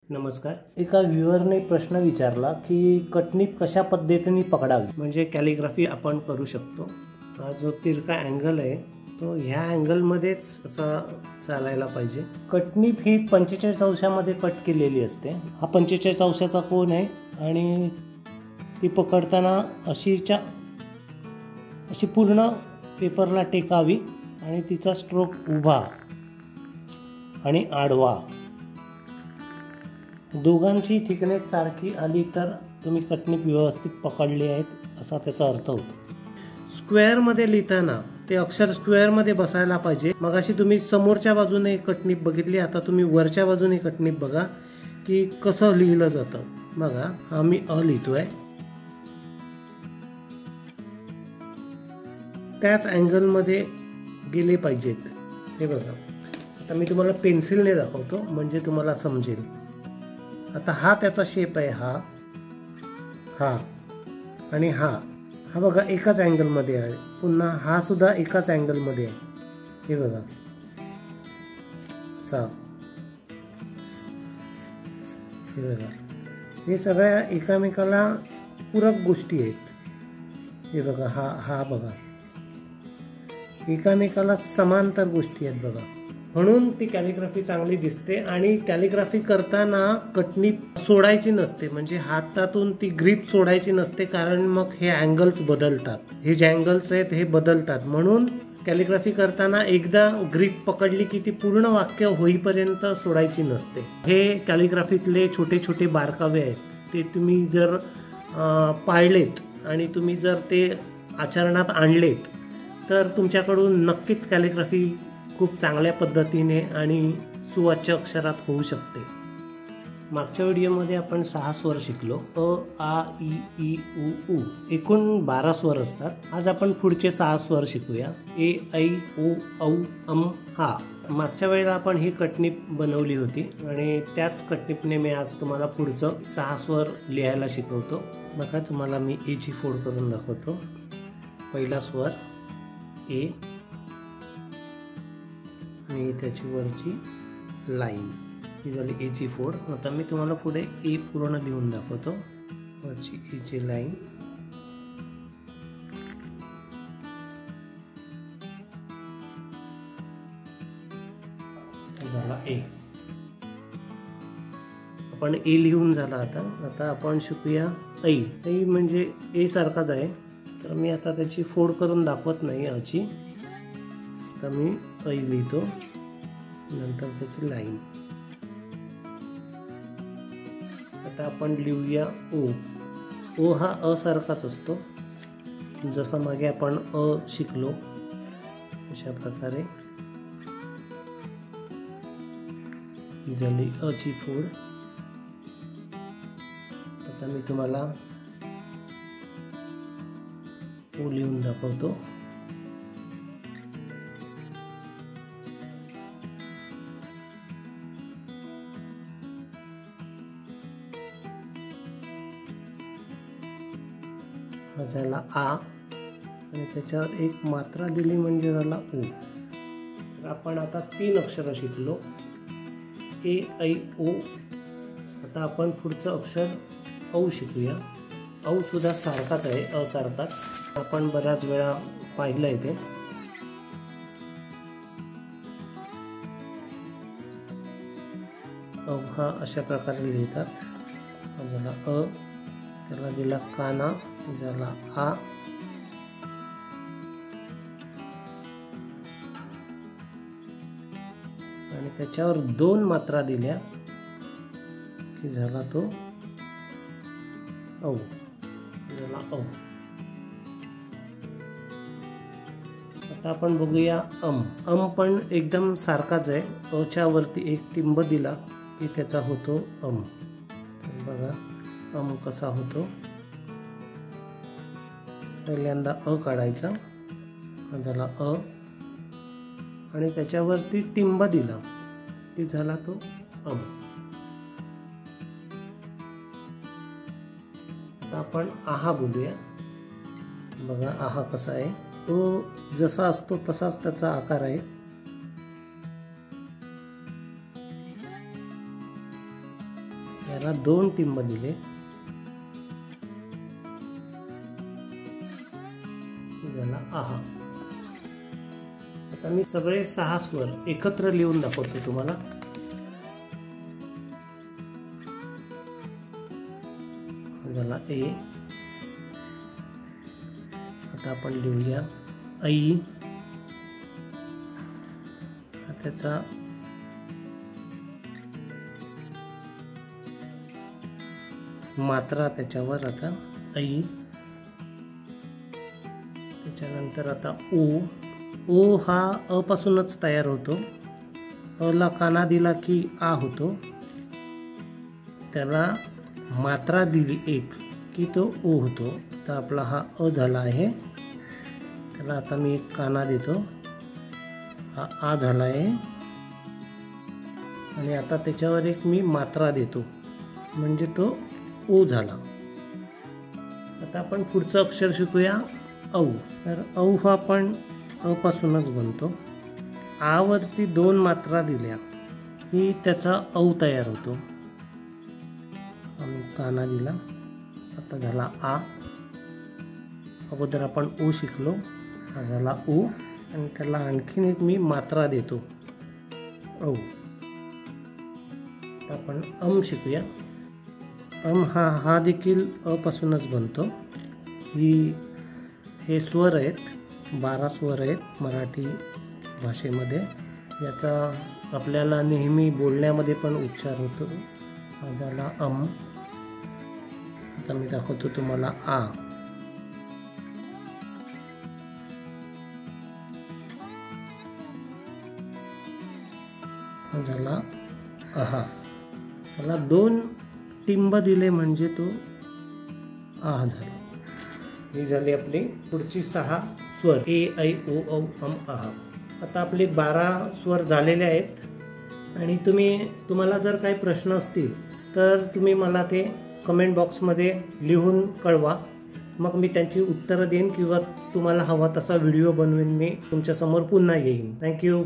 नमस्कार। एका व्ह्युअरने प्रश्न विचारला की कटनीप कशा पद्धतीने पकडावी, म्हणजे कॅलिग्राफी आपण करू शकतो। हा जो तिरका अँगल आहे तो ह्या अँगलमध्येच असा चालायला पाहिजे। कटनीप ही 45 अंशामध्ये कट केलेली असते। हा 45 अंशाचा कोन आहे आणि ती पकडताना अशी पूर्ण पेपरला टेकावी आणि तिचा स्ट्रोक उभा आणि आडवा, दोघांची थिकनेस सारखी आली तर तुम्ही कटनीप व्यवस्थित पकडली आहेत असा त्याचा अर्थ होतो। स्क्वेअर मध्ये लिहिताना ते अक्षर स्क्वेअर मध्ये बसायला पाहिजे। मगाशी तुम्ही समोरच्या बाजूने कटनीप बघितली, आता तुम्ही वरच्या बाजूने कटनीप बघा की कसं लिहिलं जातं। बघा, हा मी अ लिहितोय, त्याच अँगल मध्ये गेले पाहिजेत। हे बघा, आता मी तुम्हाला पेन्सिलने दाखवतो म्हणजे तुम्हाला समजेल। आता हा त्याचा शेप आहे, हा आणि हा बघा एकाच अँगल मध्ये आहे। पुन्हा हा सुद्धा एकाच अँगल मध्ये आहे। हे बघा असा, हे बघा, हे सगळ्या एकामेकाला पूरक गोष्टी आहेत। हे बघा, हा बघा, एकामेकाला समांतर गोष्टी आहेत बघा, म्हणून ती कॅलिग्राफी चांगली दिसते। आणि कॅलिग्राफी करताना कटनीप सोडायची नसते, म्हणजे हातातून ती ग्रीप सोडायची नसते, कारण मग हे अँगल्स बदलतात, हे जे अँगल्स आहेत हे बदलतात। म्हणून कॅलिग्राफी करताना एकदा ग्रीप पकडली की ती पूर्ण वाक्य होईपर्यंत सोडायची नसते। हे कॅलिग्राफीतले छोटे छोटे बारकावे आहेत, ते तुम्ही जर पाळलेत आणि तुम्ही जर ते आचरणात आणलेत तर तुमच्याकडून नक्कीच कॅलिग्राफी खूप चांगल्या पद्धतीने आणि सुवाच्य अक्षरात होऊ शकते। मागच्या व्हिडिओमध्ये आपण 6 स्वर शिकलो, अ, आ, इ, ई, उ, ऊ, एकूण 12 स्वर असतात। आज आपण पुढचे 6 स्वर शिकूया, ए, ऐ, ओ, औ, अम, हा। मागच्या वेळेला आपण ही कटनीप बनवली होती आणि त्याच कटनीपने मी आज तुम्हाला पुढचं 6 स्वर लिहायला शिकवतो। बघा, तुम्हाला मी ए ची फोड करून दाखवतो। पहिला स्वर ए आणि त्याची वरची लाईन, ही झाली ए ची फोड। आता मी तुम्हाला पुढे ए पूर्ण लिहून दाखवतो। वरची ए ची लाईन, झाला ए। आपण ए लिहून झाला। आता आपण शिकूया ऐ। ऐ म्हणजे ए सारखाच आहे, तर मी आता त्याची फोड करून दाखवत नाही अची। तर मी ऐ लिहितो, नंतर त्याची लाईन। आता आपण लिहूया ओ। ओ हा अ सारखाच असतो, जसं मागे आपण अ शिकलो अशा प्रकारे। ही झाली अ ची फोड। आता मी तुम्हाला ओ लिहून दाखवतो। हा झाला आ आणि त्याच्यावर एक मात्रा दिली म्हणजे झाला ओ। तर आपण आता 3 अक्षर शिकलो, ए, ऐ, ओ। आता आपण पुढचं अक्षर औ शिकूया। औ सुद्धा सारखाच आहे, अ सारखाच, आपण बऱ्याच वेळा पाहिलंय ते। औ हा अशा प्रकारे लिहितात। हा झाला अ, त्याला दिला काना, झाला आ। आणि त्याच्यावर 2 मात्रा दिल्या की झाला तो औ, झाला औ। आता आपण बघूया अम। अम पण एकदम सारखाच आहे, अ च्या वरती एक टिंब दिला की त्याचा होतो अम। तर बघा अम कसा होतो। पहिल्यांदा अ काढायचा, हा झाला अ, आणि त्याच्यावरती टिंब दिला की झाला तो अम। आता आपण आहा बोलूया। बघा आहा कसा आहे, तो जसा असतो तसाच त्याचा आकार आहे। याला 2 टिंब दिले, झाला आहा. आता मी सगळे 6 स्वर एकत्र लिहून दाखवतो तुम्हाला. झाला ए. आता आपण लिहूया ऐ. त्याचा मात्रा त्याच्यावर आता ऐ. त्याच्यानंतर आता ओ. ओ हा अ पासूनच तयार होतो. अ ला काना दिला की आ होतो. त्याला मात्रा दिली एक की तो ओ होतो. तर आपला हा अ झाला आहे. त्याला आता मी एक काना देतो. हा आ झाला आहे. आणि आता त्याच्यावर एक मी मात्रा देतो म्हणजे तो ओ झाला. आता आपण पुढचं अक्षर शिकूया औ. तर औ हा पण अ पासूनच बनतो. आ वरती 2 मात्रा दिल्या की त्याचा औ तयार होतो. आम्ही काना दिला. आता झाला आ. अगोदर आपण ओ शिकलो. हा झाला ओ. आणि त्याला आणखीन एक मी मात्रा देतो औ. आता आपण अम शिकूया. अम हा देखील अ पासूनच बनतो. हे स्वर आहेत, 12 स्वर आहेत मराठी भाषेमध्ये. याचा आपल्याला नेहमी बोलण्यामध्ये पण उच्चार होतो. हा झाला अम. आता मी दाखवतो तुम्हाला आ. हा झाला आहा. त्याला 2 टिंब दिले म्हणजे तो आ झाला. ही झाली आपली पुढची 6 स्वर ए ऐ ओ औ अम आहा. आता आपले 12 स्वर झालेले आहेत. आणि तुम्हाला जर काही प्रश्न असतील तर तुम्ही मला ते कमेंट बॉक्समध्ये लिहून कळवा. मग मी त्यांची उत्तरं देईन किंवा तुम्हाला हवा तसा व्हिडिओ बनवून मी तुमच्यासमोर पुन्हा येईन. थँक्यू.